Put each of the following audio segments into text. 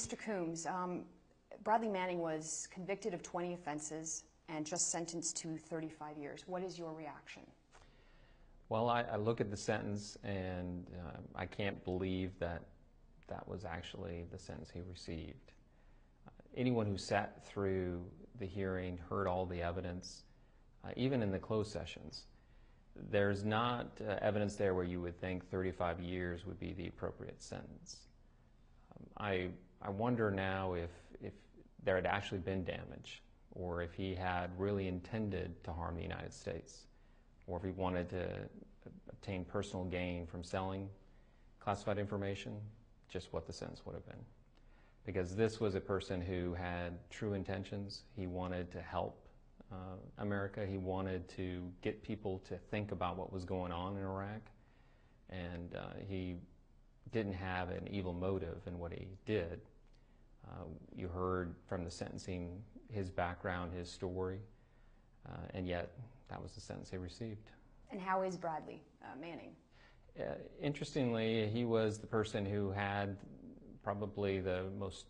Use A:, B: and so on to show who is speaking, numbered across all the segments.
A: Mr. Coombs, Bradley Manning was convicted of 20 offenses and just sentenced to 35 years. What is your reaction?
B: Well, I look at the sentence and I can't believe that that was actually the sentence he received. Anyone who sat through the hearing, heard all the evidence, even in the closed sessions, there's not evidence there where you would think 35 years would be the appropriate sentence. I wonder now if there had actually been damage, or if he had really intended to harm the United States, or if he wanted to obtain personal gain from selling classified information, just what the sentence would have been. Because this was a person who had true intentions. He wanted to help America. He wanted to get people to think about what was going on in Iraq. And he didn't have an evil motive in what he did. You heard from the sentencing his background, his story, and yet that was the sentence he received.
A: And how is Bradley Manning?
B: Interestingly, he was the person who had probably the most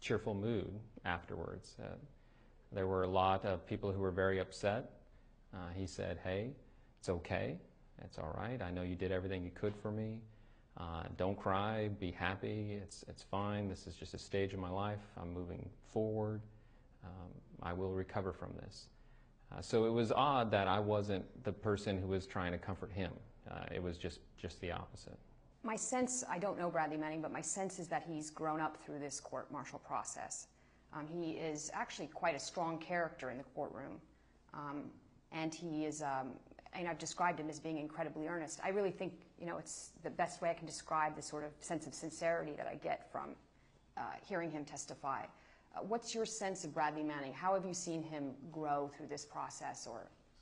B: cheerful mood afterwards. There were a lot of people who were very upset. He said, "Hey, it's okay. It's all right. I know you did everything you could for me. Don't cry. Be happy. It's fine. This is just a stage of my life. I'm moving forward. I will recover from this." So it was odd that I wasn't the person who was trying to comfort him. It was just the opposite.
A: My sense, I don't know Bradley Manning, but my sense is that he's grown up through this court-martial process. He is actually quite a strong character in the courtroom, and he is, and I've described him as being incredibly earnest. I really think, it's the best way I can describe the sort of sense of sincerity that I get from hearing him testify. What's your sense of Bradley Manning? How have you seen him grow through this process?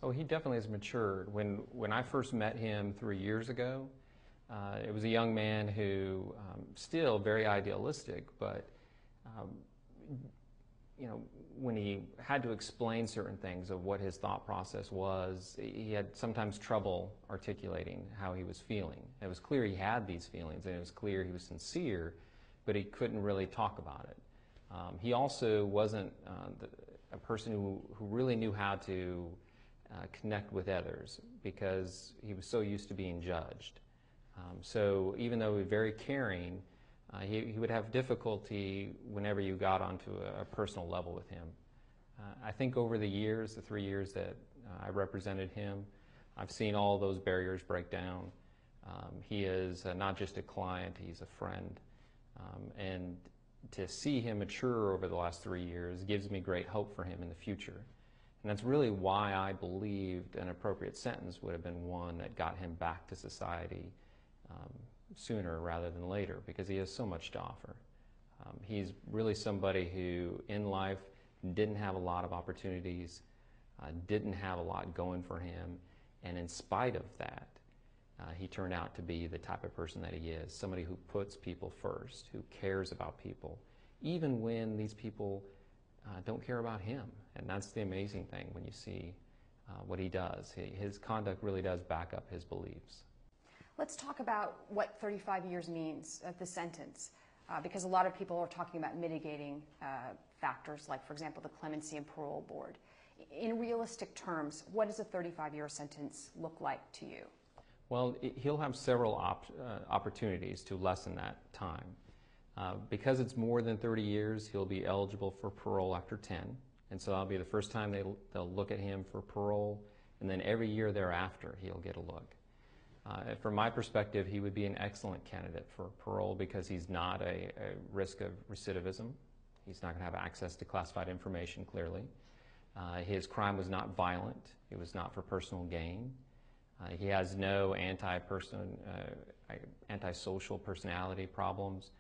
B: Oh, he definitely has matured. When I first met him 3 years ago, it was a young man who, still very idealistic, but when he had to explain certain things of what his thought process was, he had sometimes trouble articulating how he was feeling. It was clear he had these feelings, and it was clear he was sincere, but he couldn't really talk about it. He also wasn't a person who really knew how to connect with others, because he was so used to being judged. So even though he was very caring, he would have difficulty whenever you got onto a personal level with him. I think over the years, the 3 years that I represented him, I've seen all those barriers break down. He is not just a client, he's a friend. And to see him mature over the last 3 years gives me great hope for him in the future. And that's really why I believed an appropriate sentence would have been one that got him back to society sooner rather than later, because he has so much to offer. He's really somebody who in life didn't have a lot of opportunities, didn't have a lot going for him, and in spite of that, he turned out to be the type of person that he is, somebody who puts people first, who cares about people, even when these people don't care about him. And that's the amazing thing when you see what he does. His conduct really does back up his beliefs.
A: Let's talk about what 35 years means at the sentence, because a lot of people are talking about mitigating factors, like, for example, the Clemency and Parole Board. In realistic terms, what does a 35-year sentence look like to you?
B: Well, he'll have several opportunities to lessen that time. Because it's more than 30 years, he'll be eligible for parole after 10. And so that'll be the first time they'll look at him for parole, and then every year thereafter he'll get a look. From my perspective, he would be an excellent candidate for parole because he's not a risk of recidivism. He's not going to have access to classified information, clearly. His crime was not violent. It was not for personal gain. He has no antisocial personality problems.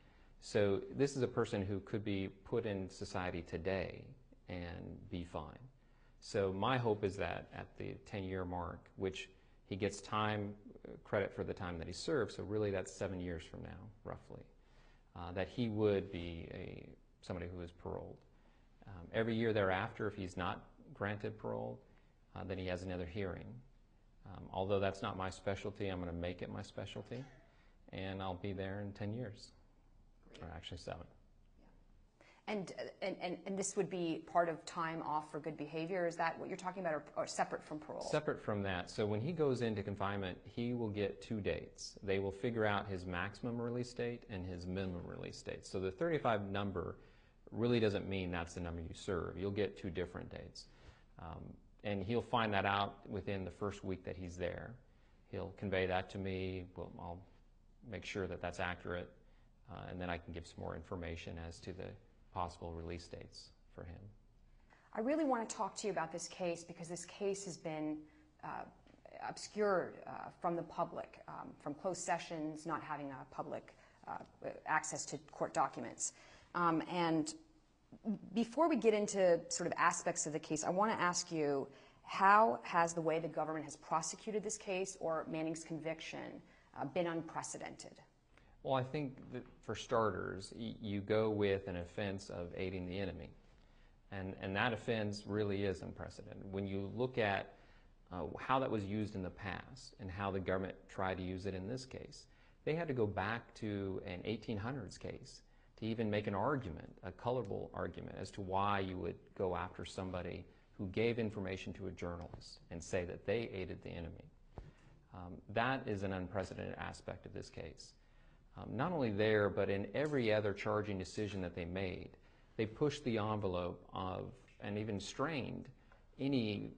B: So this is a person who could be put in society today and be fine. So my hope is that at the 10-year mark, which he gets time credit for the time that he served, so really that's 7 years from now, roughly, that he would be somebody who is paroled. Every year thereafter, if he's not granted parole, then he has another hearing. Although that's not my specialty, I'm going to make it my specialty, and I'll be there in 10 years, or actually 7.
A: And this would be part of time off for good behavior? Is that what you're talking about, or separate from parole?
B: Separate from that. So when he goes into confinement, he will get 2 dates. They will figure out his maximum release date and his minimum release date. So the 35 number really doesn't mean that's the number you serve. You'll get 2 different dates. And he'll find that out within the first week that he's there. He'll convey that to me. Well, I'll make sure that that's accurate, and then I can give some more information as to the possible release dates for him.
A: I really want to talk to you about this case because this case has been obscured from the public, from closed sessions, not having public access to court documents. And before we get into sort of aspects of the case, I want to ask you, how has the way the government has prosecuted this case or Manning's conviction been unprecedented?
B: Well, I think that for starters, you go with an offense of aiding the enemy. And that offense really is unprecedented. When you look at how that was used in the past and how the government tried to use it in this case, they had to go back to an 1800s case to even make an argument, a colorable argument, as to why you would go after somebody who gave information to a journalist and say that they aided the enemy. That is an unprecedented aspect of this case. Not only there, but in every other charging decision that they made, they pushed the envelope of, and even strained, any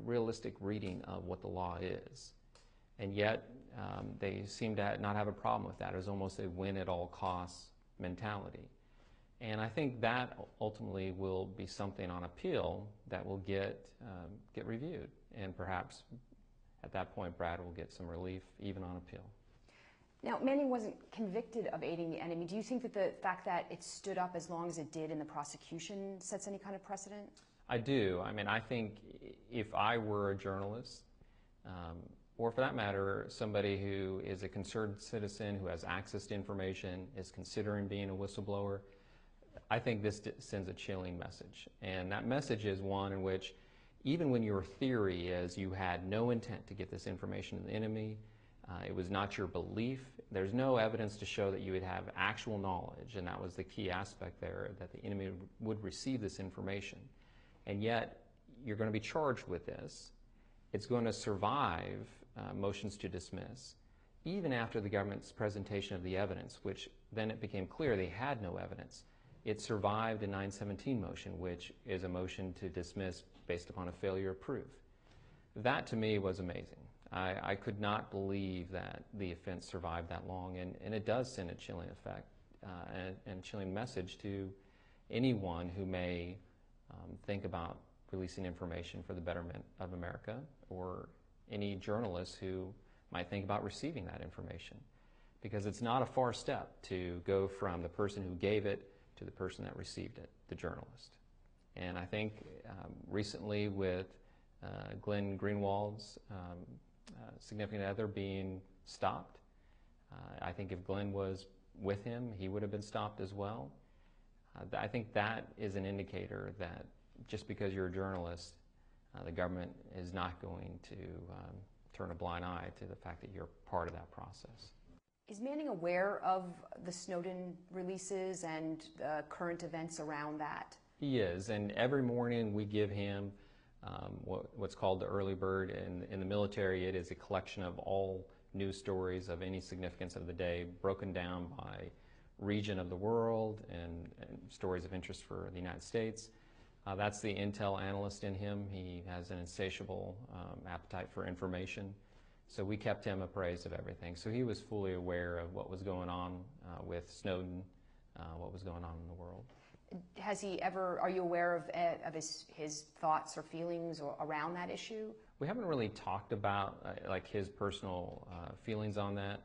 B: realistic reading of what the law is. And yet, they seem to not have a problem with that. It was almost a win-at-all-costs mentality. And I think that ultimately will be something on appeal that will get reviewed. And perhaps at that point, Brad will get some relief, even on appeal.
A: Now, Manning wasn't convicted of aiding the enemy. Do you think that the fact that it stood up as long as it did in the prosecution sets any kind of precedent?
B: I do. I mean, I think if I were a journalist, or for that matter, somebody who is a concerned citizen who has access to information, is considering being a whistleblower, I think this sends a chilling message. And that message is one in which, even when your theory is you had no intent to get this information to the enemy, it was not your belief, there's no evidence to show that you would have actual knowledge, and that was the key aspect there, that the enemy would receive this information. And yet, you're going to be charged with this. It's going to survive motions to dismiss, even after the government's presentation of the evidence, which then it became clear they had no evidence. It survived a 917 motion, which is a motion to dismiss based upon a failure of proof. That, to me, was amazing. I could not believe that the offense survived that long, and it does send a chilling effect and chilling message to anyone who may think about releasing information for the betterment of America, or any journalist who might think about receiving that information. Because it's not a far step to go from the person who gave it to the person that received it, the journalist. And I think recently with Glenn Greenwald's significant other being stopped, I think if Glenn was with him, he would have been stopped as well. I think that is an indicator that just because you're a journalist, the government is not going to turn a blind eye to the fact that you're part of that process.
A: Is Manning aware of the Snowden releases and current events around that?
B: He is, and every morning we give him what's called the early bird. In the military, it is a collection of all news stories of any significance of the day, broken down by region of the world and stories of interest for the United States. That's the intel analyst in him. He has an insatiable appetite for information. So we kept him appraised of everything. So he was fully aware of what was going on with Snowden, what was going on in the world.
A: Has he ever, are you aware of his thoughts or feelings around that issue?
B: We haven't really talked about like his personal feelings on that.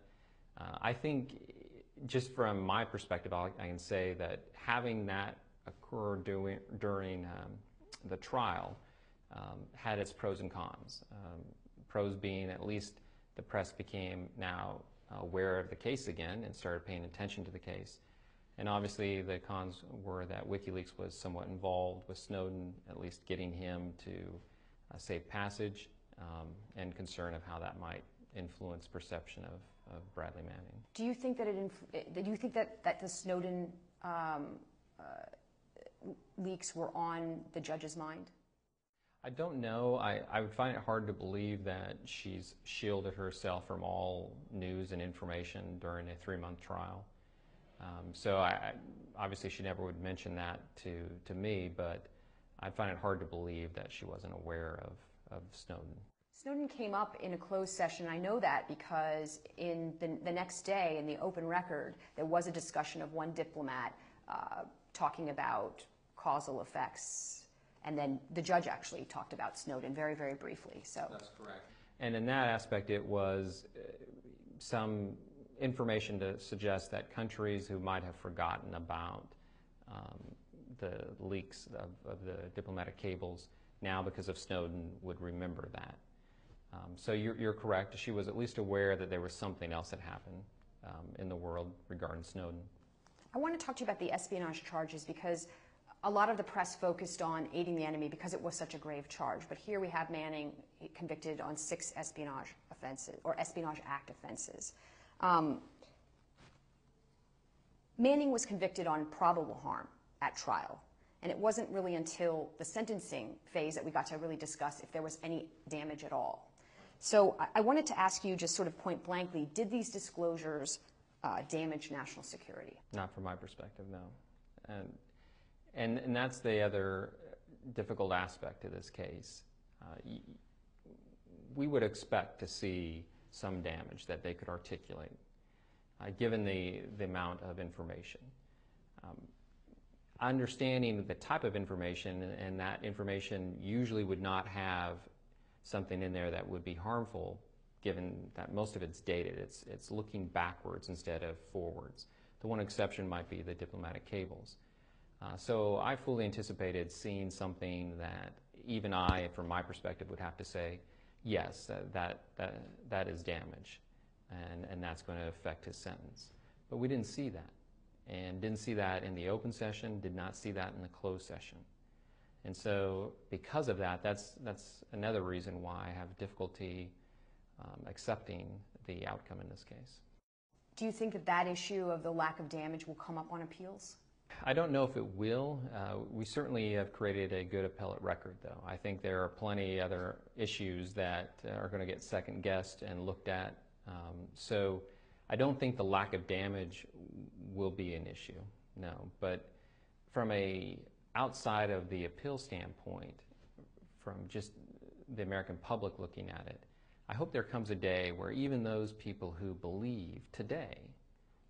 B: I think just from my perspective, I can say that having that occur during the trial had its pros and cons. Pros being at least the press became now aware of the case again and started paying attention to the case. And obviously the cons were that WikiLeaks was somewhat involved with Snowden, at least getting him to safe passage, and concern of how that might influence perception of Bradley Manning.
A: Do you think that that the Snowden leaks were on the judge's mind?
B: I don't know. I would find it hard to believe that she's shielded herself from all news and information during a 3-month trial. So obviously she never would mention that to me, but I find it hard to believe that she wasn't aware of Snowden.
A: Snowden came up in a closed session. I know that because in the next day, in the open record, there was a discussion of one diplomat talking about causal effects. And then the judge actually talked about Snowden very, very briefly. So
B: that's correct. And in that aspect, it was some information to suggest that countries who might have forgotten about the leaks of the diplomatic cables now, because of Snowden, would remember that. So you're correct. She was at least aware that there was something else that happened in the world regarding Snowden.
A: I want to talk to you about the espionage charges, because a lot of the press focused on aiding the enemy because it was such a grave charge. But here we have Manning convicted on 6 espionage offenses, or Espionage Act offenses. Manning was convicted on probable harm at trial. And it wasn't really until the sentencing phase that we got to really discuss if there was any damage at all. So I wanted to ask you, just sort of point blankly, did these disclosures damage national security?
B: Not from my perspective, no. And that's the other difficult aspect to this case. We would expect to see some damage that they could articulate, given the amount of information. Understanding the type of information, and that information usually would not have something in there that would be harmful, given that most of it's dated. It's looking backwards instead of forwards. The one exception might be the diplomatic cables. So I fully anticipated seeing something that even I, from my perspective, would have to say, yes, that is damage, and that's going to affect his sentence. But we didn't see that, and didn't see that in the open session, did not see that in the closed session. And so because of that, that's another reason why I have difficulty accepting the outcome in this case.
A: Do you think that that issue of the lack of damage will come up on appeals?
B: I don't know if it will. We certainly have created a good appellate record, though. I think there are plenty other issues that are going to get second-guessed and looked at. So I don't think the lack of damage will be an issue, no. But from a outside of the appeal standpoint, from just the American public looking at it, I hope there comes a day where even those people who believe today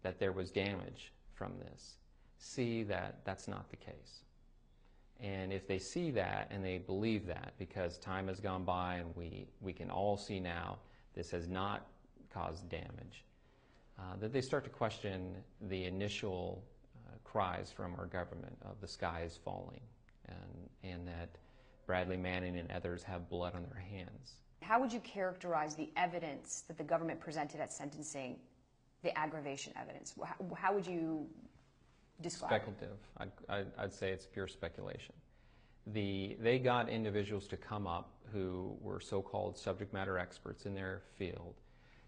B: that there was damage from this see that that's not the case. And if they see that and they believe that, because time has gone by and we can all see now this has not caused damage, that they start to question the initial cries from our government of the sky is falling, and that Bradley Manning and others have blood on their hands.
A: How would you characterize the evidence that the government presented at sentencing, the aggravation evidence? How would you describe it?
B: Speculative. I'd say it's pure speculation. They got individuals to come up who were so-called subject matter experts in their field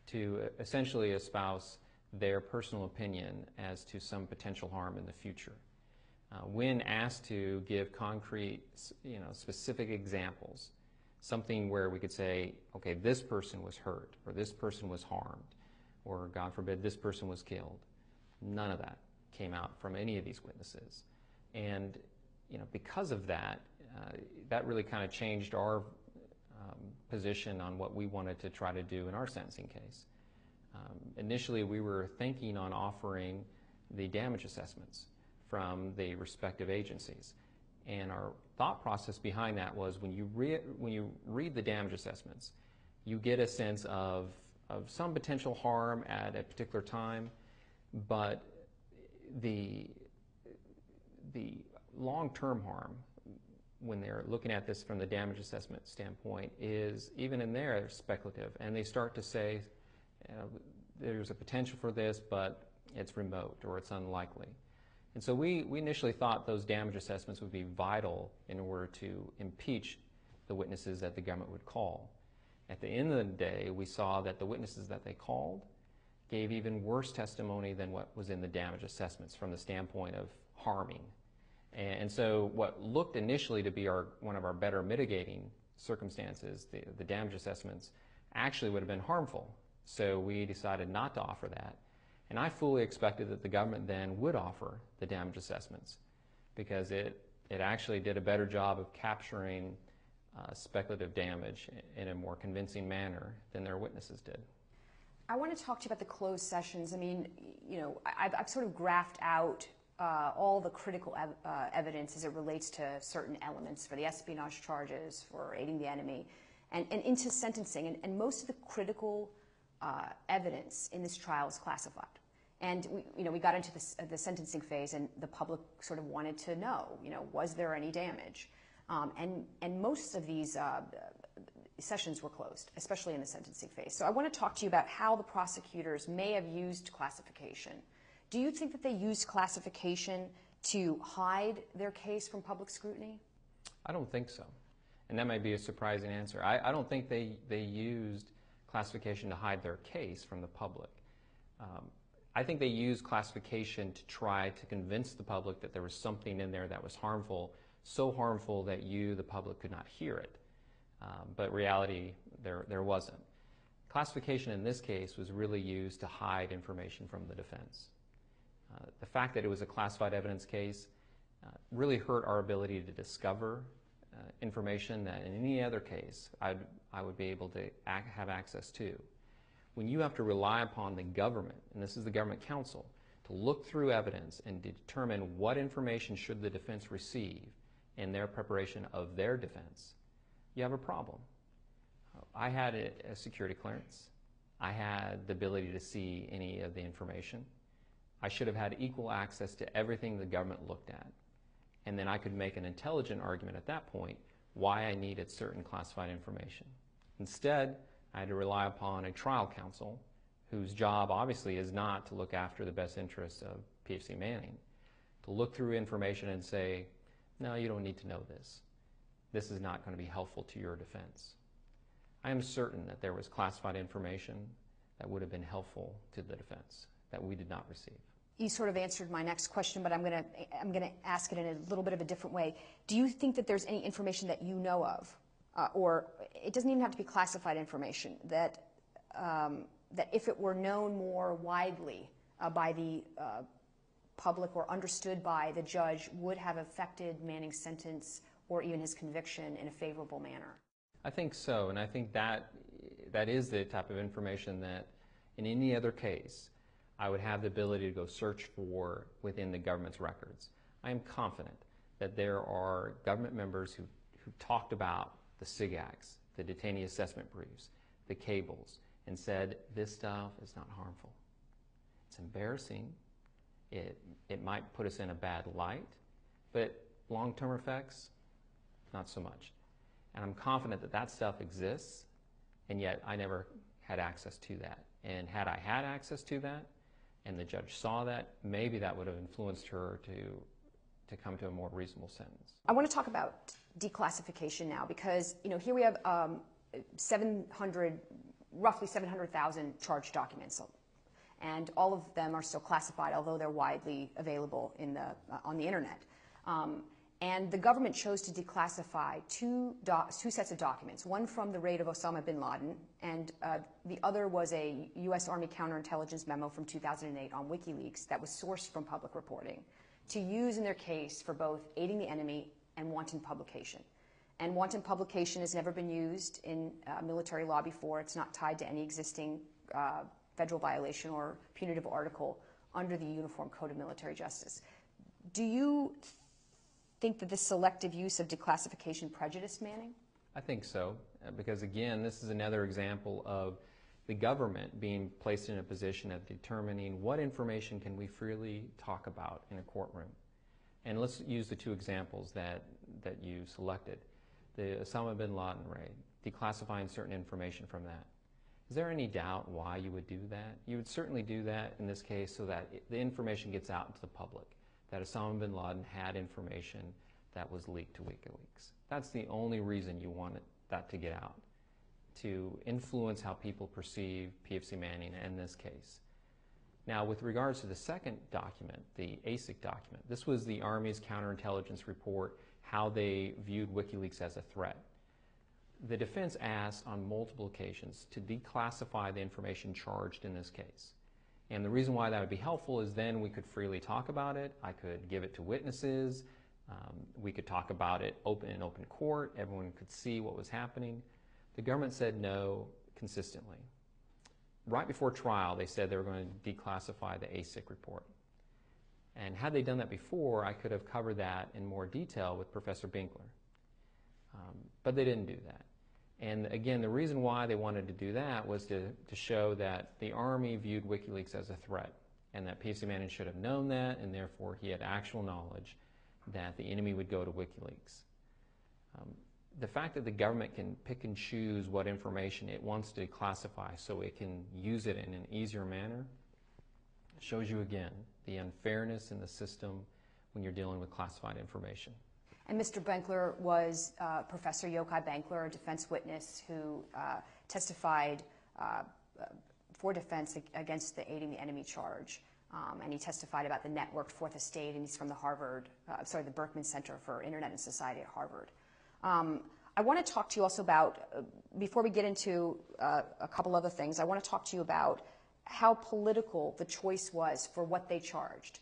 B: to essentially espouse their personal opinion as to some potential harm in the future. When asked to give concrete, specific examples, something where we could say, okay, this person was hurt, or this person was harmed, or God forbid, this person was killed, none of that came out from any of these witnesses. And because of that, that really kind of changed our position on what we wanted to try to do in our sentencing case. Initially, we were thinking on offering the damage assessments from the respective agencies. And our thought process behind that was when you read the damage assessments, you get a sense of some potential harm at a particular time, but the long-term harm, when they're looking at this from the damage assessment standpoint, is even in there speculative, and they start to say there's a potential for this, but it's remote or it's unlikely. And so we initially thought those damage assessments would be vital in order to impeach the witnesses that the government would call. At the end of the day, we saw that the witnesses that they called gave even worse testimony than what was in the damage assessments from the standpoint of harming. And so what looked initially to be one of our better mitigating circumstances, the damage assessments, actually would have been harmful. So we decided not to offer that. And I fully expected that the government then would offer the damage assessments because it actually did a better job of capturing speculative damage in a more convincing manner than their witnesses did.
A: I want to talk to you about the closed sessions. I mean, you know, I've sort of graphed out all the critical evidence as it relates to certain elements for the espionage charges, for aiding the enemy, and into sentencing. And most of the critical evidence in this trial is classified. And we got into the sentencing phase, and the public sort of wanted to know, was there any damage? And most of these sessions were closed, especially in the sentencing phase. So I want to talk to you about how the prosecutors may have used classification. Do you think that they used classification to hide their case from public scrutiny?
B: I don't think so. And that might be a surprising answer. I don't think they used classification to hide their case from the public. I think they used classification to try to convince the public that there was something in there that was harmful, so harmful that the public, could not hear it. But reality, there wasn't. Classification in this case was really used to hide information from the defense. The fact that it was a classified evidence case really hurt our ability to discover information that in any other case I would be able to have access to. When you have to rely upon the government, and this is the government counsel, to look through evidence and determine what information should the defense receive in their preparation of their defense, you have a problem. I had a security clearance. I had the ability to see any of the information. I should have had equal access to everything the government looked at. And then I could make an intelligent argument at that point why I needed certain classified information. Instead, I had to rely upon a trial counsel whose job obviously is not to look after the best interests of PFC Manning, to look through information and say, no, you don't need to know this. This is not going to be helpful to your defense. I am certain that there was classified information that would have been helpful to the defense that we did not receive.
A: You sort of answered my next question, but I'm going to ask it in a little bit of a different way. Do you think that there's any information that you know of, or it doesn't even have to be classified information, that if it were known more widely by the public or understood by the judge, would have affected Manning's sentence or even his conviction in a favorable manner?
B: I think so, and I think that is the type of information that in any other case I would have the ability to go search for within the government's records. I am confident that there are government members who talked about the SIGACs, the detainee assessment briefs, the cables, and said, this stuff is not harmful. It's embarrassing. It might put us in a bad light, but long-term effects, not so much. And I'm confident that that stuff exists, and yet I never had access to that. And had I had access to that, and the judge saw that, maybe that would have influenced her to come to a more reasonable sentence.
A: I want to talk about declassification now, because here we have roughly 700,000 charged documents, and all of them are still classified, although they're widely available on the internet. And the government chose to declassify two sets of documents, one from the raid of Osama bin Laden, and the other was a U.S. Army counterintelligence memo from 2008 on WikiLeaks that was sourced from public reporting to use in their case for both aiding the enemy and wanton publication. And wanton publication has never been used in military law before. It's not tied to any existing federal violation or punitive article under the Uniform Code of Military Justice. Do you think that this selective use of declassification prejudiced Manning?
B: I think so, because again, this is another example of the government being placed in a position of determining what information can we freely talk about in a courtroom. And let's use the two examples that you selected. The Osama bin Laden raid, declassifying certain information from that. Is there any doubt why you would do that? You would certainly do that in this case so that the information gets out into the public, that Osama bin Laden had information that was leaked to WikiLeaks. That's the only reason you wanted that to get out, to influence how people perceive PFC Manning in this case. Now, with regards to the second document, the ASIC document, this was the Army's counterintelligence report, how they viewed WikiLeaks as a threat. The defense asked on multiple occasions to declassify the information charged in this case. And the reason why that would be helpful is then we could freely talk about it. I could give it to witnesses. We could talk about it in open court. Everyone could see what was happening. The government said no consistently. Right before trial, they said they were going to declassify the ASIC report. And had they done that before, I could have covered that in more detail with Professor Binkler. But they didn't do that. And again, the reason why they wanted to do that was to show that the Army viewed WikiLeaks as a threat, and that P.F.C. Manning should have known that, and therefore he had actual knowledge that the enemy would go to WikiLeaks. The fact that the government can pick and choose what information it wants to classify so it can use it in an easier manner shows you again the unfairness in the system when you're dealing with classified information.
A: And Mr. Benkler was Professor Yochai Benkler, a defense witness who testified for defense against the aiding the enemy charge. And he testified about the networked Fourth Estate, and he's from the Berkman Center for Internet and Society at Harvard. I want to talk to you also about, before we get into a couple other things, I want to talk to you about how political the choice was for what they charged.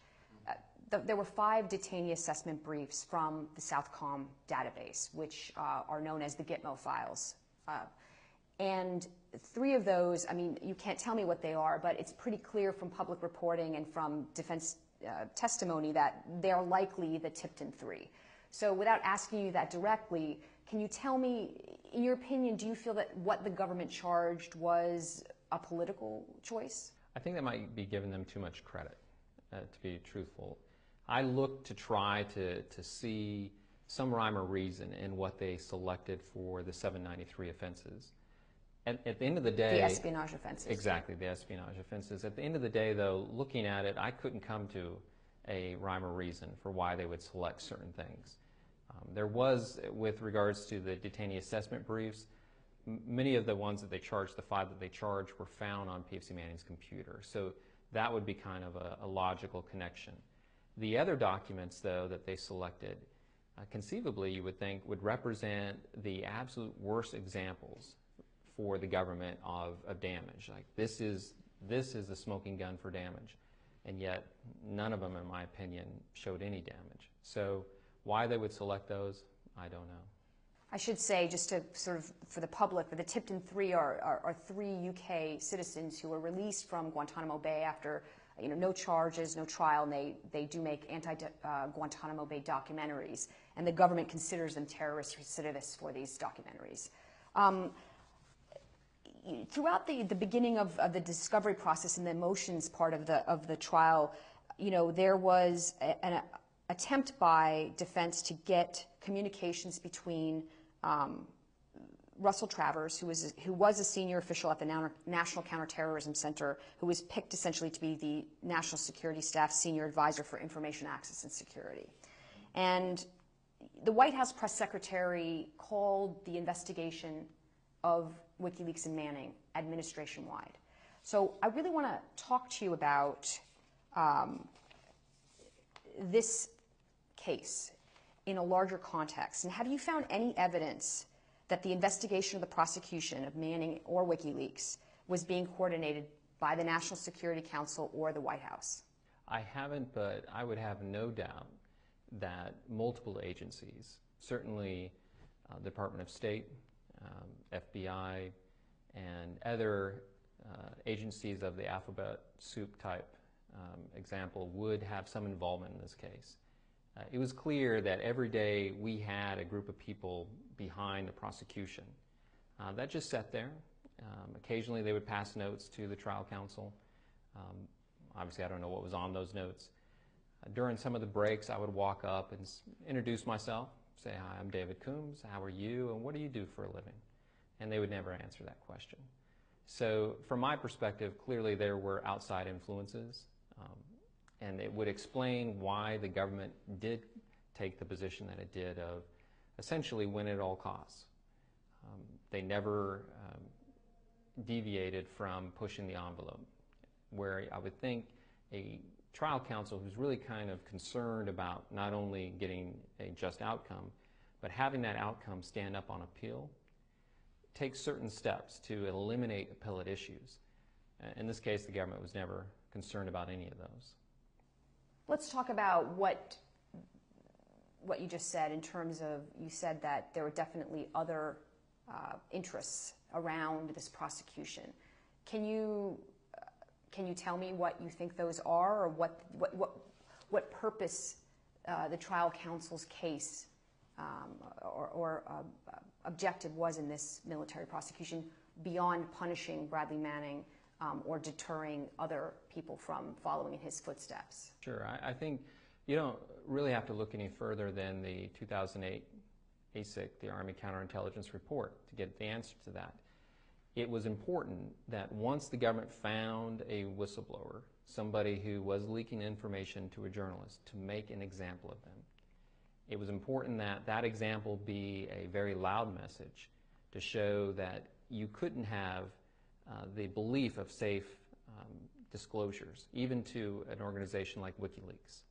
A: There were 5 detainee assessment briefs from the Southcom database, which are known as the Gitmo files. And 3 of those, I mean, you can't tell me what they are, but it's pretty clear from public reporting and from defense testimony that they're likely the Tipton 3. So without asking you that directly, can you tell me, in your opinion, do you feel that what the government charged was a political choice?
B: I think that might be giving them too much credit, to be truthful. I look to try to see some rhyme or reason in what they selected for the 793 offenses. At the end of the day...
A: The espionage offenses.
B: Exactly, the espionage offenses. At the end of the day, though, looking at it, I couldn't come to a rhyme or reason for why they would select certain things. There was, with regards to the detainee assessment briefs, many of the ones that they charged, the 5 that they charged, were found on P.F.C. Manning's computer. So that would be kind of a logical connection. The other documents, though, that they selected, conceivably, you would think, would represent the absolute worst examples for the government of damage. Like, this is the smoking gun for damage. And yet, none of them, in my opinion, showed any damage. So why they would select those, I don't know.
A: I should say, just to sort of, for the public, that the Tipton 3 are 3 UK citizens who were released from Guantanamo Bay after no charges, no trial, and they do make anti-Guantanamo Bay documentaries, and the government considers them terrorist recidivists for these documentaries. Throughout the beginning of the discovery process and the motions part of the trial, there was an attempt by defense to get communications between Russell Travers, who was a senior official at the National Counterterrorism Center, who was picked essentially to be the National Security Staff's senior advisor for information access and security. And the White House press secretary called the investigation of WikiLeaks and Manning administration-wide. So I really want to talk to you about this case in a larger context. And have you found any evidence that the investigation of the prosecution of Manning or WikiLeaks was being coordinated by the National Security Council or the White House?
B: I haven't, but I would have no doubt that multiple agencies, certainly the Department of State, FBI, and other agencies of the alphabet soup type example would have some involvement in this case. It was clear that every day we had a group of people behind the prosecution that just sat there. Occasionally they would pass notes to the trial counsel. Obviously I don't know what was on those notes. During some of the breaks I would walk up and introduce myself, say, "Hi, I'm David Coombs, how are you, and what do you do for a living?" And they would never answer that question. So from my perspective, clearly there were outside influences, and it would explain why the government did take the position that it did of essentially win at all costs. They never deviated from pushing the envelope. where I would think a trial counsel who's really kind of concerned about not only getting a just outcome, but having that outcome stand up on appeal, takes certain steps to eliminate appellate issues. In this case, the government was never concerned about any of those.
A: Let's talk about what you just said in terms of, you said that there were definitely other interests around this prosecution. Can you tell me what you think those are, or what purpose the trial counsel's case or objective was in this military prosecution beyond punishing Bradley Manning or deterring other people from following in his footsteps?
B: Sure. I think you don't really have to look any further than the 2008 ASIC, the Army Counterintelligence Report, to get the answer to that. It was important that once the government found a whistleblower, somebody who was leaking information to a journalist, to make an example of them. It was important that that example be a very loud message to show that you couldn't have the belief of safe disclosures, even to an organization like WikiLeaks.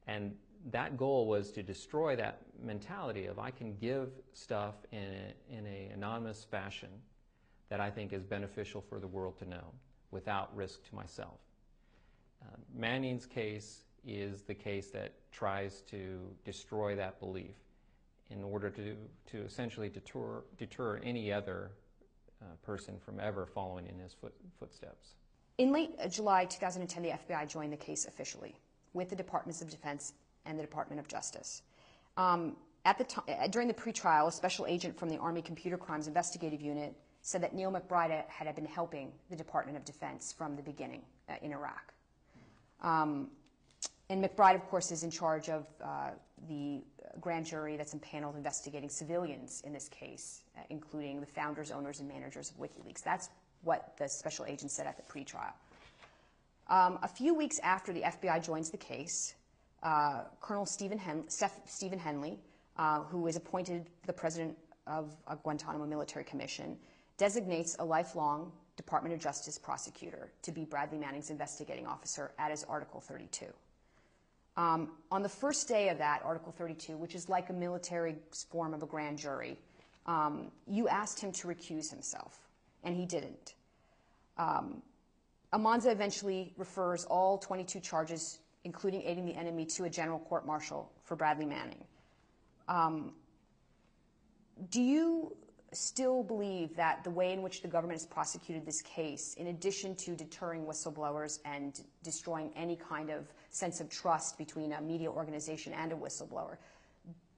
B: And that goal was to destroy that mentality of, I can give stuff in an anonymous fashion that I think is beneficial for the world to know without risk to myself. Manning's case is the case that tries to destroy that belief in order to essentially deter any other person from ever following in his footsteps.
A: In late July 2010, the FBI joined the case officially with the Departments of Defense and the Department of Justice. During the pretrial, a special agent from the Army Computer Crimes Investigative Unit said that Neil McBride had been helping the Department of Defense from the beginning in Iraq. And McBride, of course, is in charge of the grand jury that's impaneled investigating civilians in this case, including the founders, owners, and managers of WikiLeaks. That's what the special agent said at the pretrial. A few weeks after the FBI joins the case, Colonel Stephen Henley, who is appointed the president of a Guantanamo Military Commission, designates a lifelong Department of Justice prosecutor to be Bradley Manning's investigating officer at his Article 32. On the first day of that, Article 32, which is like a military form of a grand jury, you asked him to recuse himself, and he didn't. Amanza eventually refers all 22 charges, including aiding the enemy, to a general court-martial for Bradley Manning. Do you still believe that the way in which the government has prosecuted this case, in addition to deterring whistleblowers and destroying any kind of sense of trust between a media organization and a whistleblower,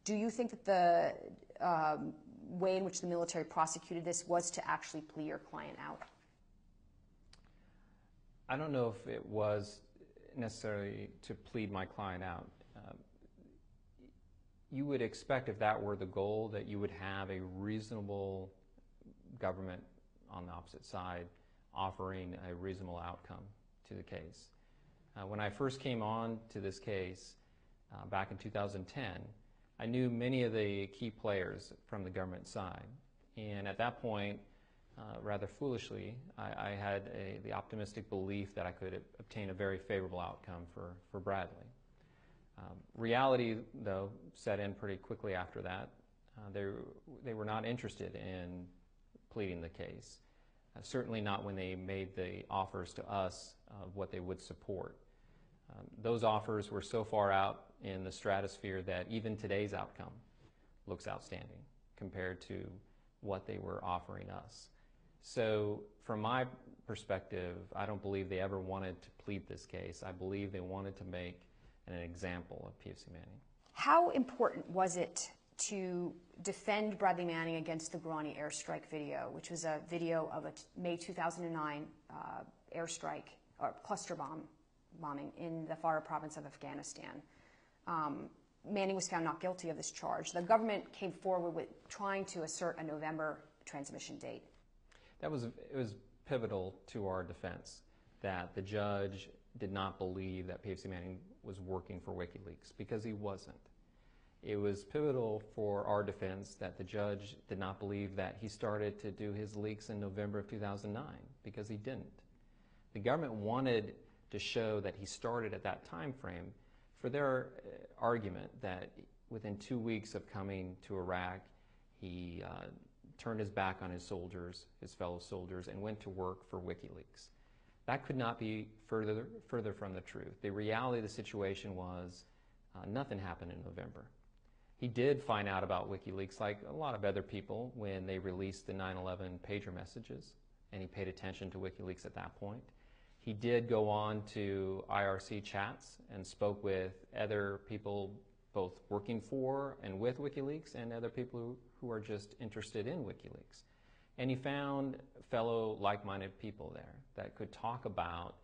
A: do you think that the way in which the military prosecuted this was to actually plea your client out?
B: I don't know if it was necessarily to plead my client out. You would expect, if that were the goal, that you would have a reasonable government on the opposite side offering a reasonable outcome to the case. When I first came on to this case back in 2010, I knew many of the key players from the government side. And at that point, rather foolishly, I had the optimistic belief that I could obtain a very favorable outcome for Bradley. Reality, though, set in pretty quickly after that. They were not interested in pleading the case, certainly not when they made the offers to us of what they would support. Those offers were so far out in the stratosphere that even today's outcome looks outstanding compared to what they were offering us. So from my perspective, I don't believe they ever wanted to plead this case. I believe they wanted to make an example of PFC Manning. How important was it to defend Bradley Manning against the Guarani airstrike video, which was a video of a May 2009 airstrike or cluster bombing in the Farah province of Afghanistan? Manning was found not guilty of this charge. The government came forward with trying to assert a November transmission date. It was pivotal to our defense that the judge did not believe that PFC Manning was working for WikiLeaks, because he wasn't. It was pivotal for our defense that the judge did not believe that he started to do his leaks in November of 2009, because he didn't. The government wanted to show that he started at that time frame for their argument that within 2 weeks of coming to Iraq, he turned his back on his soldiers, his fellow soldiers, and went to work for WikiLeaks. That could not be further from the truth. The reality of the situation was nothing happened in November. He did find out about WikiLeaks, like a lot of other people, when they released the 9/11 pager messages, and he paid attention to WikiLeaks at that point. He did go on to IRC chats and spoke with other people both working for and with WikiLeaks and other people who are just interested in WikiLeaks. And he found fellow like-minded people there that could talk about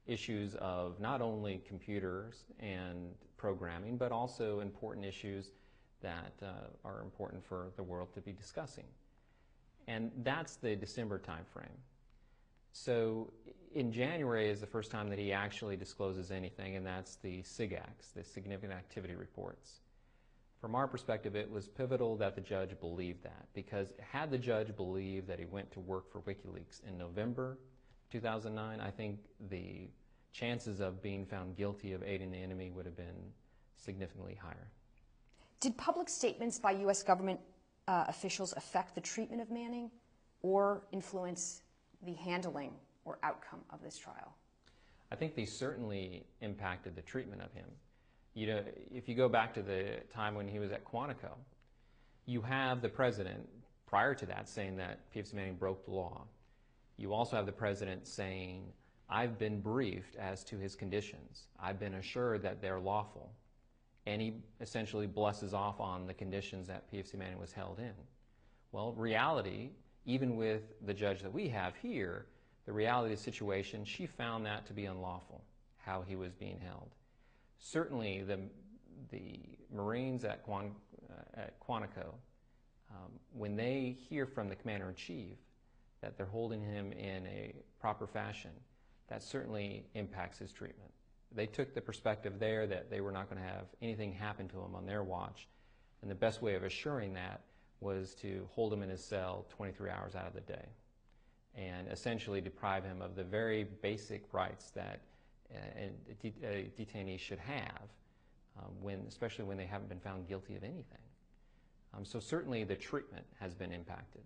B: issues of not only computers and programming, but also important issues that are important for the world to be discussing. And that's the December time frame. So in January is the first time that he actually discloses anything, and that's the SIGACs, the Significant Activity Reports. From our perspective, it was pivotal that the judge believed that, because had the judge believed that he went to work for WikiLeaks in November 2009, I think the chances of being found guilty of aiding the enemy would have been significantly higher.
A: Did public statements by U.S. government officials affect the treatment of Manning or influence the handling or outcome of this trial?
B: I think they certainly impacted the treatment of him. You know, if you go back to the time when he was at Quantico, you have the president prior to that saying that PFC Manning broke the law. You also have the president saying, I've been briefed as to his conditions. I've been assured that they're lawful. And he essentially blesses off on the conditions that PFC Manning was held in. Well, reality, even with the judge that we have here, the reality of the situation, she found that to be unlawful, how he was being held. Certainly, the Marines at Quantico, when they hear from the Commander-in-Chief that they're holding him in a proper fashion, that certainly impacts his treatment. They took the perspective there that they were not going to have anything happen to him on their watch, and the best way of assuring that was to hold him in his cell 23 hours out of the day and essentially deprive him of the very basic rights that a detainee should have, especially when they haven't been found guilty of anything. So certainly the treatment has been impacted.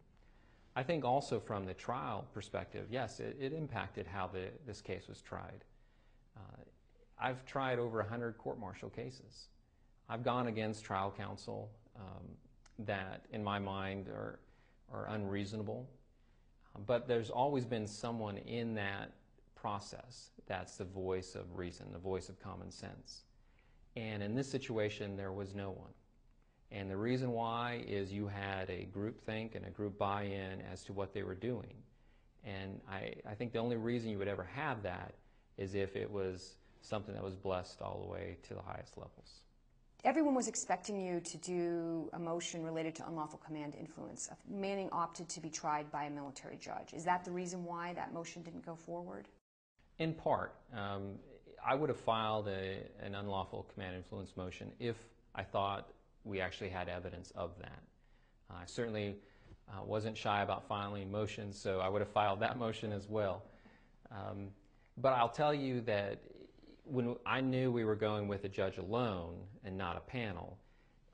B: I think also from the trial perspective, yes, it impacted how this case was tried. I've tried over 100 court-martial cases. I've gone against trial counsel that, in my mind, are unreasonable. But there's always been someone in that process that's the voice of reason, the voice of common sense. And in this situation, there was no one. And the reason why is you had a group think and a group buy-in as to what they were doing. And I think the only reason you would ever have that is if it was something that was blessed all the way to the highest levels.
A: Everyone was expecting you to do a motion related to unlawful command influence. Manning opted to be tried by a military judge. Is that the reason why that motion didn't go forward?
B: In part. I would have filed an unlawful command influence motion if I thought we actually had evidence of that. I certainly wasn't shy about filing motions, so I would have filed that motion as well. But I'll tell you that when I knew we were going with a judge alone and not a panel,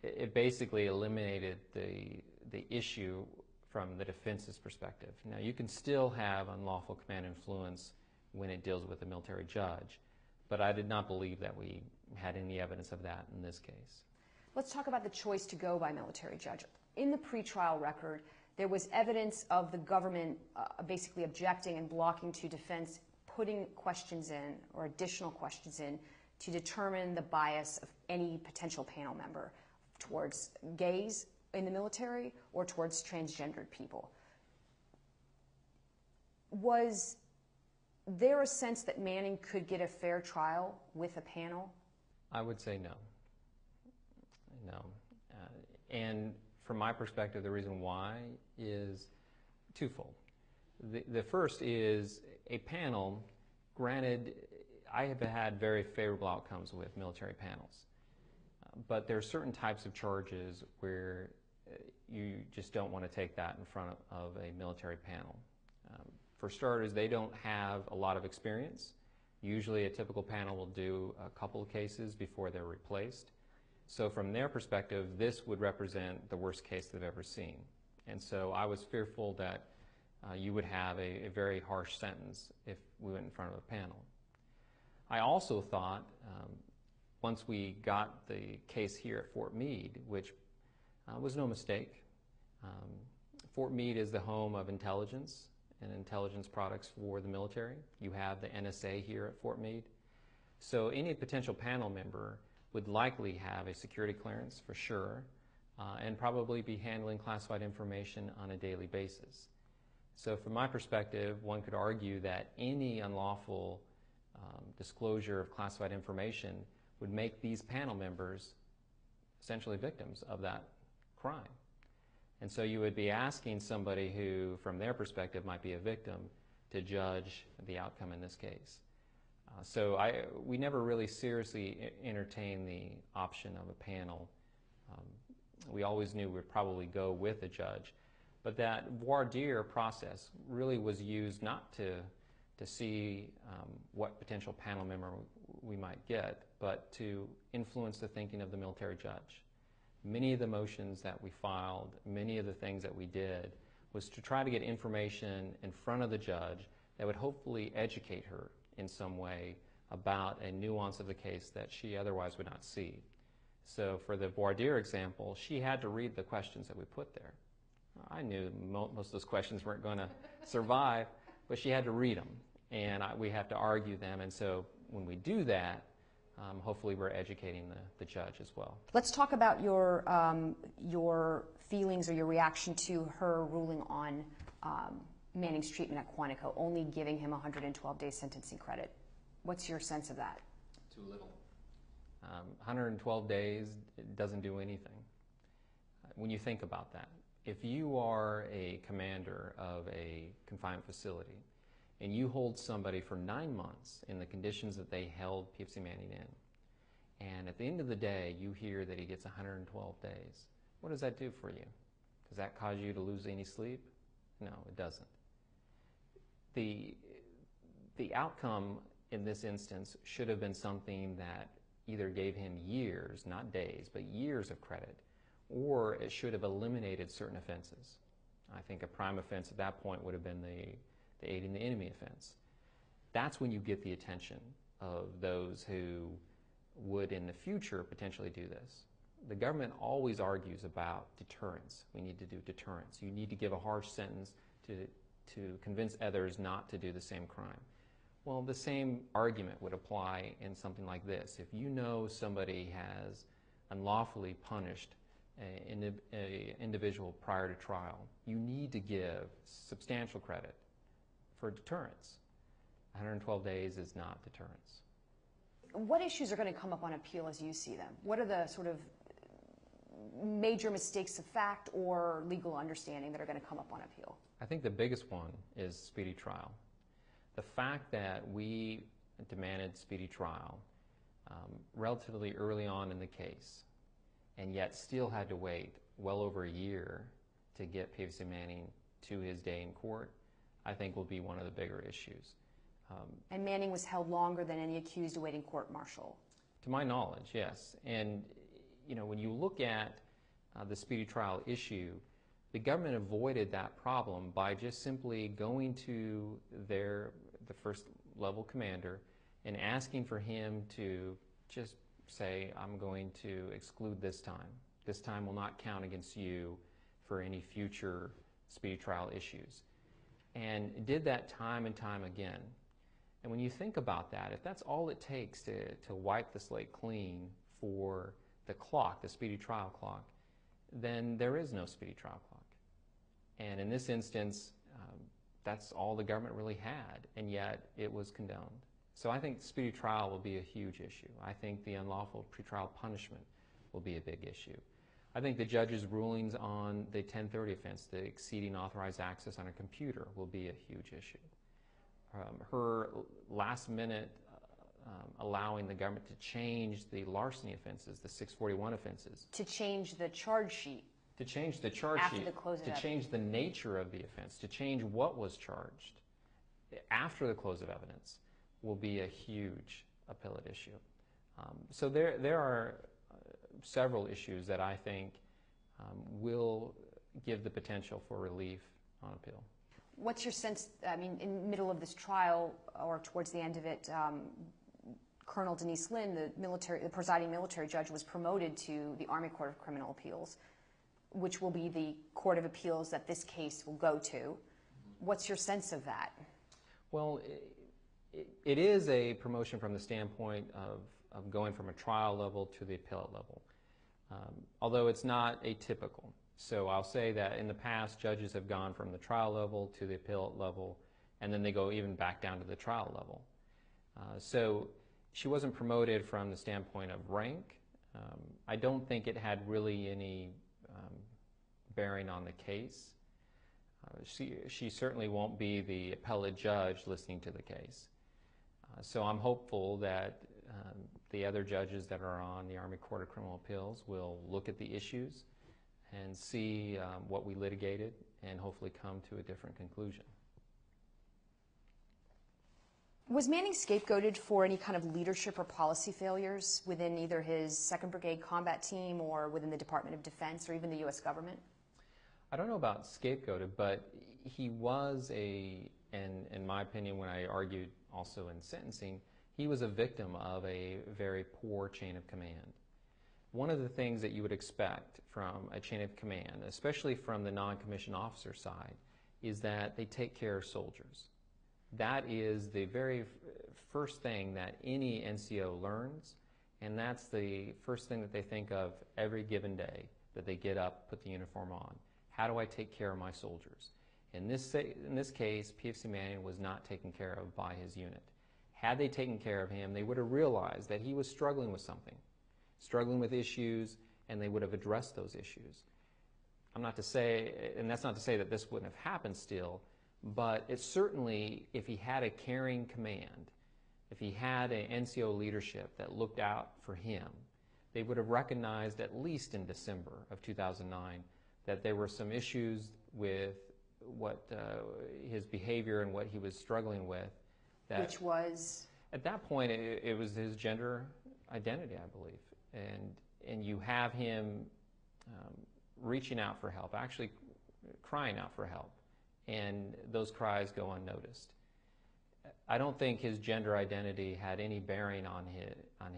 B: it basically eliminated the issue from the defense's perspective. Now, you can still have unlawful command influence when it deals with a military judge, but I did not believe that we had any evidence of that in this case.
A: Let's talk about the choice to go by military judge. In the pretrial record, there was evidence of the government basically objecting and blocking to defense putting questions in or additional questions in to determine the bias of any potential panel member towards gays in the military or towards transgendered people. Was there a sense that Manning could get a fair trial with a panel?
B: I would say no. No. And from my perspective, the reason why is twofold. The first is a panel. Granted, I have had very favorable outcomes with military panels, but there are certain types of charges where you just don't want to take that in front of a military panel. For starters, they don't have a lot of experience. Usually a typical panel will do a couple of cases before they're replaced. So from their perspective, this would represent the worst case they've ever seen. And so I was fearful that you would have a very harsh sentence if we went in front of a panel. I also thought, once we got the case here at Fort Meade, which was no mistake, Fort Meade is the home of intelligence and intelligence products for the military. You have the NSA here at Fort Meade. So any potential panel member would likely have a security clearance for sure, and probably be handling classified information on a daily basis. So from my perspective, one could argue that any unlawful disclosure of classified information would make these panel members essentially victims of that crime. And so you would be asking somebody who, from their perspective, might be a victim to judge the outcome in this case. So we never really seriously entertained the option of a panel. We always knew we'd probably go with a judge. But that voir dire process really was used not to see what potential panel member we might get, but to influence the thinking of the military judge. Many of the motions that we filed, many of the things that we did, was to try to get information in front of the judge that would hopefully educate her in some way about a nuance of the case that she otherwise would not see. So for the voir dire example, she had to read the questions that we put there. I knew most of those questions weren't going to survive, but she had to read them, and we have to argue them. And so when we do that, hopefully we're educating the judge as well.
A: Let's talk about your feelings or your reaction to her ruling on Manning's treatment at Quantico, only giving him 112-day sentencing credit. What's your sense of that?
B: Too little. 112 days doesn't do anything. When you think about that, if you are a commander of a confinement facility and you hold somebody for 9 months in the conditions that they held PFC Manning in, and at the end of the day you hear that he gets 112 days, what does that do for you? Does that cause you to lose any sleep? No, it doesn't. The outcome in this instance should have been something that either gave him years, not days, but years of credit, or it should have eliminated certain offenses. I think a prime offense at that point would have been the aiding the enemy offense. That's when you get the attention of those who would in the future potentially do this. The government always argues about deterrence. We need to do deterrence. You need to give a harsh sentence to convince others not to do the same crime. Well, the same argument would apply in something like this. If you know somebody has unlawfully punished an individual prior to trial, you need to give substantial credit for deterrence. 112 days is not deterrence.
A: What issues are going to come up on appeal as you see them? What are the sort of major mistakes of fact or legal understanding that are going to come up on appeal?
B: I think the biggest one is speedy trial. The fact that we demanded speedy trial relatively early on in the case, and yet still had to wait well over a year to get PFC Manning to his day in court, I think will be one of the bigger issues.
A: And Manning was held longer than any accused awaiting court-martial?
B: To my knowledge, yes. And you know, when you look at the speedy trial issue, the government avoided that problem by just simply going to the first level commander and asking for him to just say, I'm going to exclude this time. This time will not count against you for any future speedy trial issues. And did that time and time again. And when you think about that, if that's all it takes to wipe the slate clean for the clock, the speedy trial clock, then there is no speedy trial clock. And in this instance, that's all the government really had, and yet it was condoned. So I think speedy trial will be a huge issue. I think the unlawful pretrial punishment will be a big issue. I think the judge's rulings on the 1030 offense, the exceeding authorized access on a computer, will be a huge issue. Her last minute allowing the government to change the larceny offenses, the 641 offenses.
A: To change the charge sheet.
B: To change the charge sheet, to change the nature of the offense, to change what was charged. after the close of evidence will be a huge appellate issue. So there are several issues that I think will give the potential for relief on appeal.
A: What's your sense, I mean, in the middle of this trial or towards the end of it, Colonel Denise Lynn, the presiding military judge, was promoted to the Army Court of Criminal Appeals, which will be the court of appeals that this case will go to. What's your sense of that?
B: Well, it is a promotion from the standpoint of going from a trial level to the appellate level, although it's not atypical. So I'll say that in the past, judges have gone from the trial level to the appellate level, and then they go even back down to the trial level. So she wasn't promoted from the standpoint of rank. I don't think it had really any bearing on the case. She certainly won't be the appellate judge listening to the case. So I'm hopeful that the other judges that are on the Army Court of Criminal Appeals will look at the issues and see what we litigated and hopefully come to a different conclusion.
A: Was Manning scapegoated for any kind of leadership or policy failures within either his 2nd Brigade combat team or within the Department of Defense or even the U.S. government?
B: I don't know about scapegoated, but he was and in my opinion, when I argued also in sentencing, he was a victim of a very poor chain of command. One of the things that you would expect from a chain of command, especially from the non-commissioned officer side, is that they take care of soldiers. That is the very first thing that any NCO learns, and that's the first thing that they think of every given day that they get up, put the uniform on. How do I take care of my soldiers? In this case, PFC Manning was not taken care of by his unit. Had they taken care of him, they would have realized that he was struggling with something, struggling with issues, and they would have addressed those issues. I'm not to say, and that's not to say that this wouldn't have happened still, but it's certainly, if he had a caring command, if he had an NCO leadership that looked out for him, they would have recognized at least in December of 2009 that there were some issues with what his behavior and what he was struggling with.
A: Which was?
B: At that point, it was his gender identity, I believe. And you have him reaching out for help, actually crying out for help, and those cries go unnoticed. I don't think his gender identity had any bearing on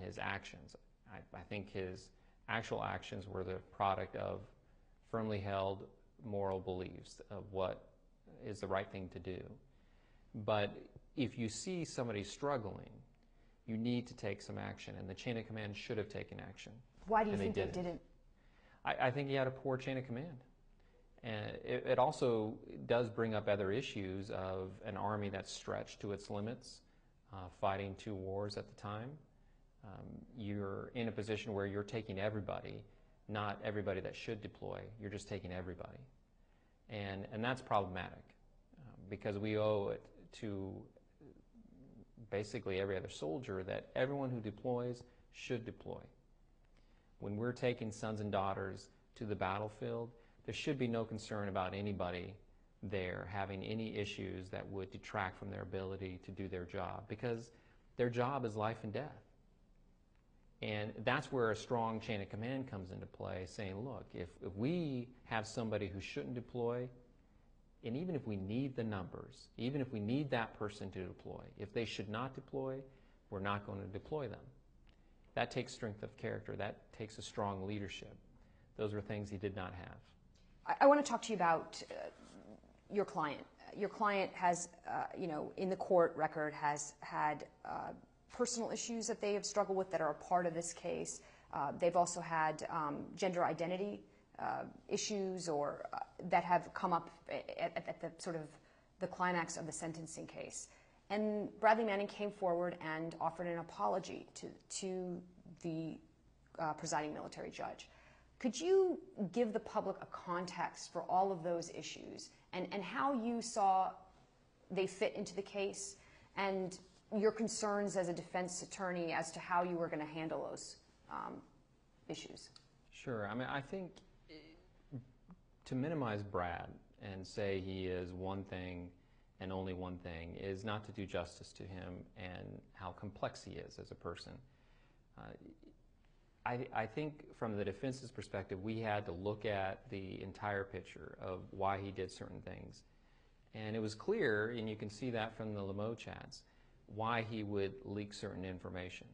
B: his actions. I think his actual actions were the product of firmly held moral beliefs of what is the right thing to do. But if you see somebody struggling, you need to take some action, and the chain of command should have taken action.
A: Why do you think they didn't?
B: I think he had a poor chain of command. And it also does bring up other issues of an army that's stretched to its limits, fighting 2 wars at the time. You're in a position where you're taking everybody, not everybody that should deploy. You're just taking everybody. And that's problematic because we owe it to basically every other soldier that everyone who deploys should deploy. When we're taking sons and daughters to the battlefield, there should be no concern about anybody there having any issues that would detract from their ability to do their job, because their job is life and death. And that's where a strong chain of command comes into play, saying, look, if we have somebody who shouldn't deploy, and even if we need the numbers, even if we need that person to deploy, if they should not deploy, we're not going to deploy them. That takes strength of character. That takes a strong leadership. Those are things he did not have.
A: I want to talk to you about your client. Your client has, in the court record, has had personal issues that they have struggled with that are a part of this case. They've also had gender identity issues or that have come up at the sort of the climax of the sentencing case. And Bradley Manning came forward and offered an apology to the presiding military judge. Could you give the public a context for all of those issues and how you saw they fit into the case and your concerns as a defense attorney as to how you were going to handle those issues?
B: Sure. I mean, I think to minimize Brad and say he is one thing and only one thing is not to do justice to him and how complex he is as a person. I think from the defense's perspective, we had to look at the entire picture of why he did certain things. And it was clear, and you can see that from the Lamo chats, why he would leak certain information.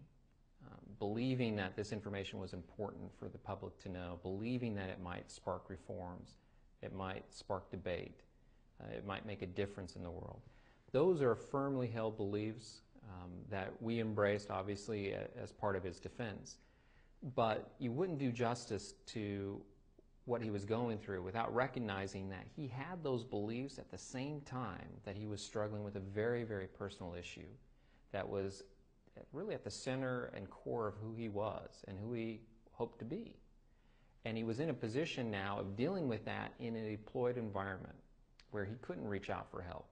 B: Believing that this information was important for the public to know, believing that it might spark reforms, it might spark debate, it might make a difference in the world. Those are firmly held beliefs that we embraced, obviously, as part of his defense. But you wouldn't do justice to what he was going through without recognizing that he had those beliefs at the same time that he was struggling with a very, very personal issue that was really at the center and core of who he was and who he hoped to be. And he was in a position now of dealing with that in a deployed environment where he couldn't reach out for help,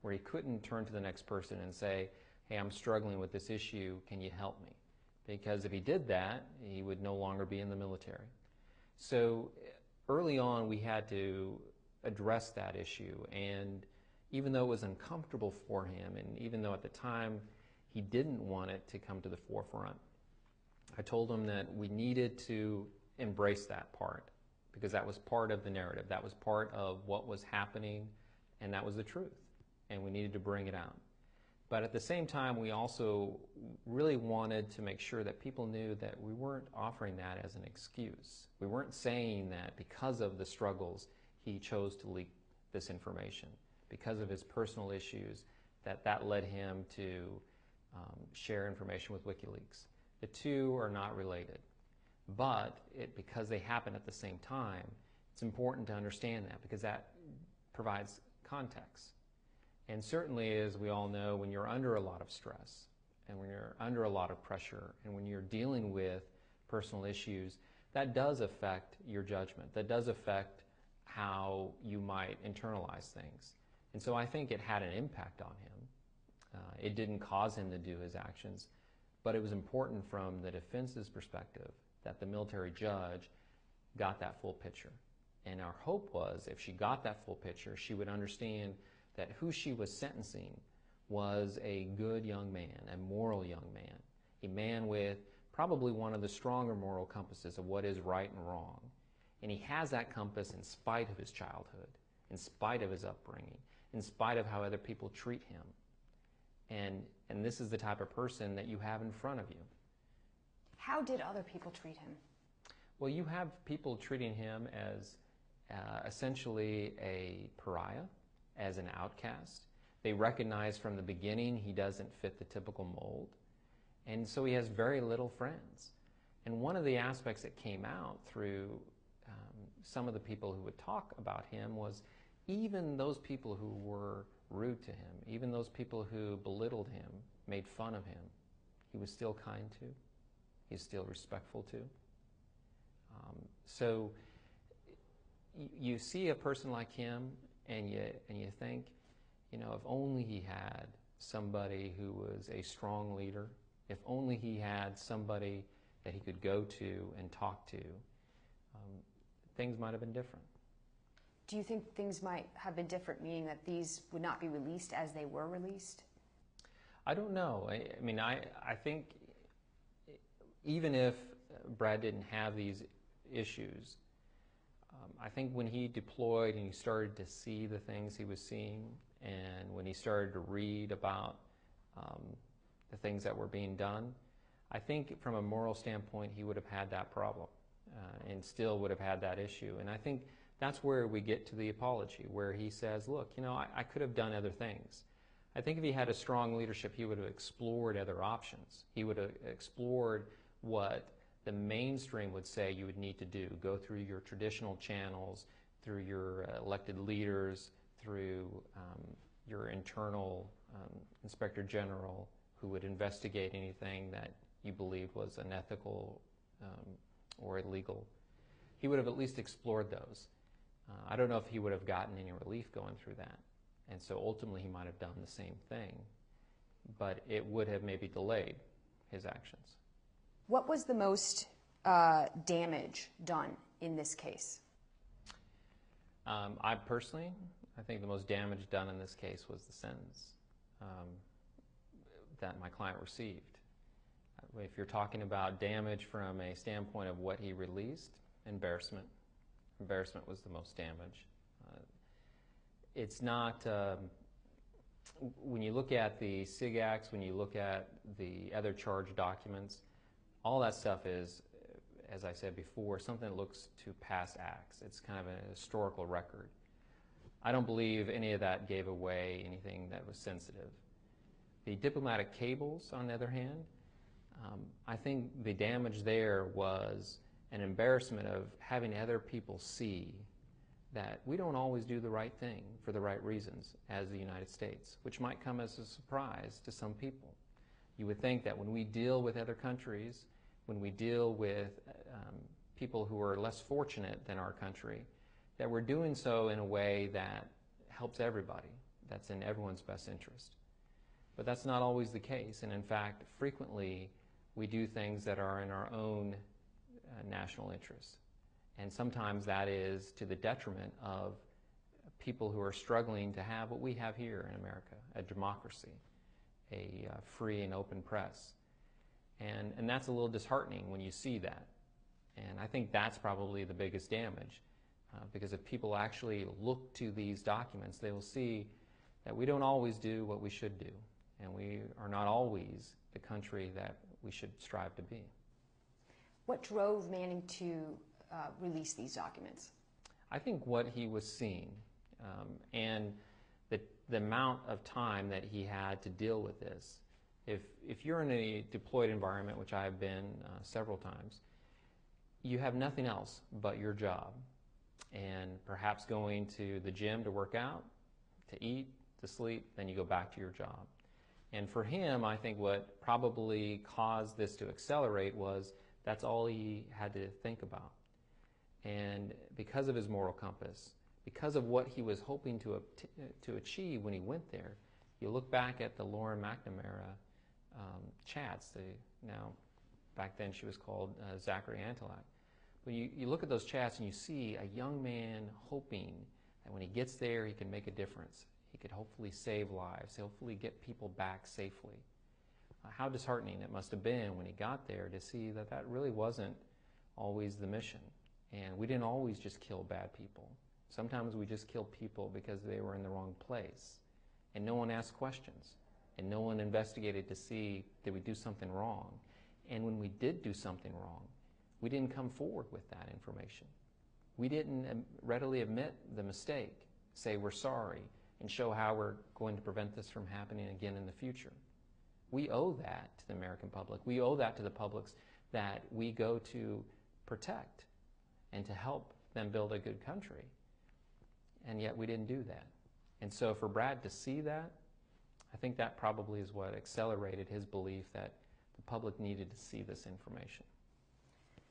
B: where he couldn't turn to the next person and say, hey, I'm struggling with this issue, can you help me? Because if he did that, he would no longer be in the military. So early on, we had to address that issue. And even though it was uncomfortable for him, and even though at the time he didn't want it to come to the forefront, I told him that we needed to embrace that part because that was part of the narrative. That was part of what was happening, and that was the truth. And we needed to bring it out. But at the same time, we also really wanted to make sure that people knew that we weren't offering that as an excuse. We weren't saying that because of the struggles he chose to leak this information, because of his personal issues, that led him to share information with WikiLeaks. The two are not related. But because they happen at the same time, it's important to understand that because that provides context. And certainly, as we all know, when you're under a lot of stress and when you're under a lot of pressure and when you're dealing with personal issues, that does affect your judgment. That does affect how you might internalize things. And so I think it had an impact on him. It didn't cause him to do his actions, but it was important from the defense's perspective that the military judge got that full picture. And our hope was if she got that full picture, she would understand that who she was sentencing was a good young man, a moral young man, a man with probably one of the stronger moral compasses of what is right and wrong. And he has that compass in spite of his childhood, in spite of his upbringing, in spite of how other people treat him. And this is the type of person that you have in front of you.
A: How did other people treat him?
B: Well, you have people treating him as essentially a pariah, as an outcast. They recognize from the beginning he doesn't fit the typical mold. And so he has very little friends. And one of the aspects that came out through some of the people who would talk about him was even those people who were rude to him, even those people who belittled him, made fun of him, he was still kind to, he was still respectful to. So you see a person like him and you think, you know, if only he had somebody who was a strong leader, if only he had somebody that he could go to and talk to, things might have been different.
A: Do you think things might have been different, meaning that these would not be released as they were released?
B: I don't know. I mean, I think even if Brad didn't have these issues, I think when he deployed and he started to see the things he was seeing, and when he started to read about the things that were being done, I think from a moral standpoint he would have had that problem and still would have had that issue. And I think that's where we get to the apology, where he says, look, you know, I could have done other things. I think if he had a strong leadership, he would have explored other options. He would have explored what the mainstream would say you would need to do. Go through your traditional channels, through your elected leaders, through your internal inspector general who would investigate anything that you believed was unethical or illegal. He would have at least explored those. I don't know if he would have gotten any relief going through that. And so ultimately he might have done the same thing, but it would have maybe delayed his actions.
A: What was the most damage done in this case?
B: I personally, I think the most damage done in this case was the sentence that my client received. If you're talking about damage from a standpoint of what he released, embarrassment. Embarrassment was the most damage. It's not, when you look at the SIG acts, when you look at the other charge documents, all that stuff is, as I said before, something that looks to past acts. It's kind of a historical record. I don't believe any of that gave away anything that was sensitive. The diplomatic cables, on the other hand, I think the damage there was an embarrassment of having other people see that we don't always do the right thing for the right reasons as the United States, which might come as a surprise to some people. You would think that when we deal with other countries, when we deal with people who are less fortunate than our country, that we're doing so in a way that helps everybody, that's in everyone's best interest. But that's not always the case, and in fact, frequently we do things that are in our own national interest. And sometimes that is to the detriment of people who are struggling to have what we have here in America, a democracy, a free and open press. And that's a little disheartening when you see that. And I think that's probably the biggest damage, because if people actually look to these documents, they will see that we don't always do what we should do, and we are not always the country that we should strive to be.
A: What drove Manning to release these documents?
B: I think what he was seeing and the amount of time that he had to deal with this. If you're in a deployed environment, which I have been several times, you have nothing else but your job, and perhaps going to the gym to work out, to eat, to sleep, then you go back to your job. And for him, I think what probably caused this to accelerate was that's all he had to think about. And because of his moral compass, because of what he was hoping to achieve when he went there, you look back at the Lauren McNamara chats. Now, back then she was called Zachary Antelak. But you look at those chats and you see a young man hoping that when he gets there he can make a difference. He could hopefully save lives, hopefully get people back safely. How disheartening it must have been when he got there to see that that really wasn't always the mission. And we didn't always just kill bad people. Sometimes we just killed people because they were in the wrong place. And no one asked questions. And no one investigated to see, did we do something wrong? And when we did do something wrong, we didn't come forward with that information. We didn't readily admit the mistake, say we're sorry, and show how we're going to prevent this from happening again in the future. We owe that to the American public. We owe that to the publics that we go to protect and to help them build a good country. And yet we didn't do that. And so for Brad to see that, I think that probably is what accelerated his belief that the public needed to see this information.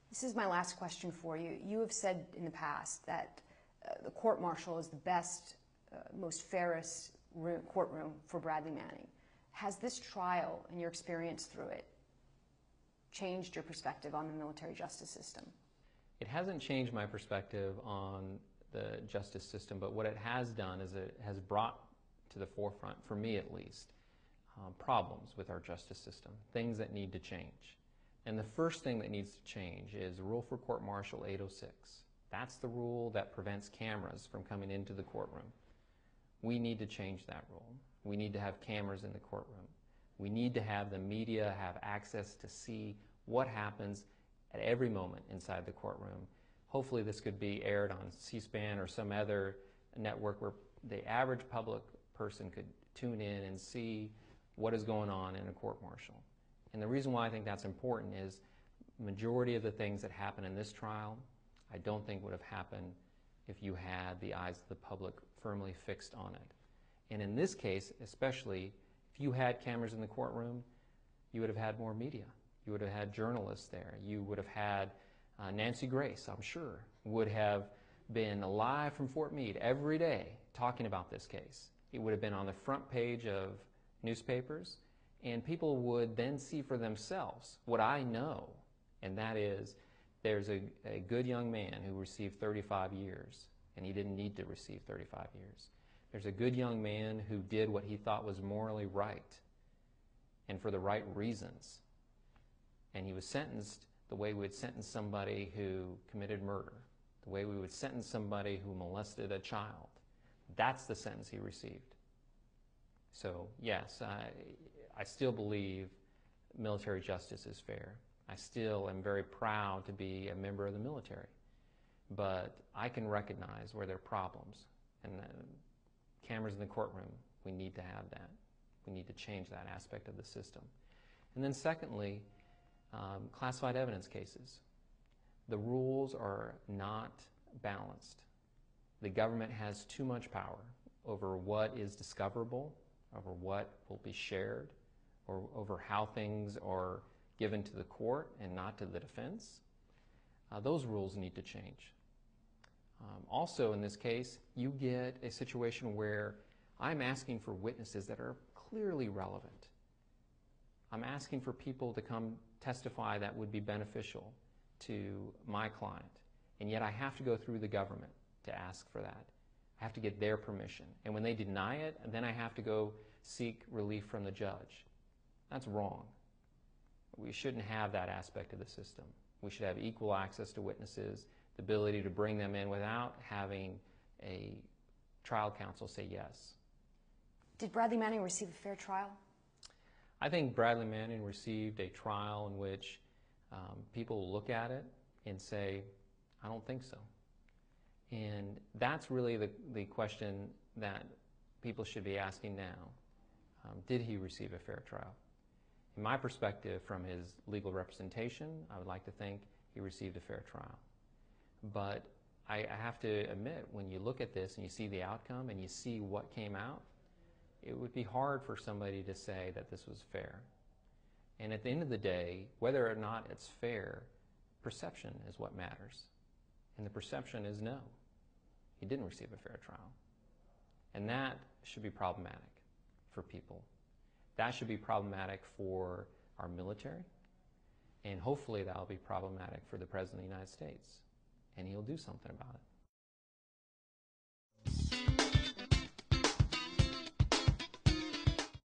A: This is my last question for you. You have said in the past that the court-martial is the best, most fairest courtroom for Bradley Manning. Has this trial and your experience through it changed your perspective on the military justice system?
B: It hasn't changed my perspective on the justice system, but what it has done is it has brought to the forefront, for me at least, problems with our justice system, things that need to change. And the first thing that needs to change is Rule for Court-Martial 806. That's the rule that prevents cameras from coming into the courtroom. We need to change that rule. We need to have cameras in the courtroom. We need to have the media have access to see what happens at every moment inside the courtroom. Hopefully this could be aired on C-SPAN or some other network where the average public person could tune in and see what is going on in a court-martial. And the reason why I think that's important is the majority of the things that happen in this trial I don't think would have happened if you had the eyes of the public firmly fixed on it. And in this case, especially, if you had cameras in the courtroom, you would have had more media. You would have had journalists there. You would have had Nancy Grace, I'm sure, would have been live from Fort Meade every day talking about this case. It would have been on the front page of newspapers, and people would then see for themselves what I know, and that is there's a good young man who received 35 years, and he didn't need to receive 35 years. There's a good young man who did what he thought was morally right and for the right reasons. And he was sentenced the way we would sentence somebody who committed murder, the way we would sentence somebody who molested a child. That's the sentence he received. So yes, I still believe military justice is fair. I still am very proud to be a member of the military. But I can recognize where there are problems. And cameras in the courtroom, we need to have that. We need to change that aspect of the system. And then secondly, classified evidence cases. The rules are not balanced. The government has too much power over what is discoverable, over what will be shared, or over how things are given to the court and not to the defense. Those rules need to change. Also, in this case, you get a situation where I'm asking for witnesses that are clearly relevant. I'm asking for people to come testify that would be beneficial to my client, and yet I have to go through the government to ask for that. I have to get their permission, and when they deny it, then I have to go seek relief from the judge. That's wrong. We shouldn't have that aspect of the system. We should have equal access to witnesses, the ability to bring them in without having a trial counsel say yes.
A: Did Bradley Manning receive a fair trial?
B: I think Bradley Manning received a trial in which people will look at it and say, I don't think so. And that's really the question that people should be asking now. Did he receive a fair trial? In my perspective, from his legal representation, I would like to think he received a fair trial. But I have to admit, when you look at this and you see the outcome and you see what came out, it would be hard for somebody to say that this was fair. And at the end of the day, whether or not it's fair, perception is what matters. And the perception is no. He didn't receive a fair trial. And that should be problematic for people. That should be problematic for our military. And hopefully that will be problematic for the President of the United States. And he'll do something about it.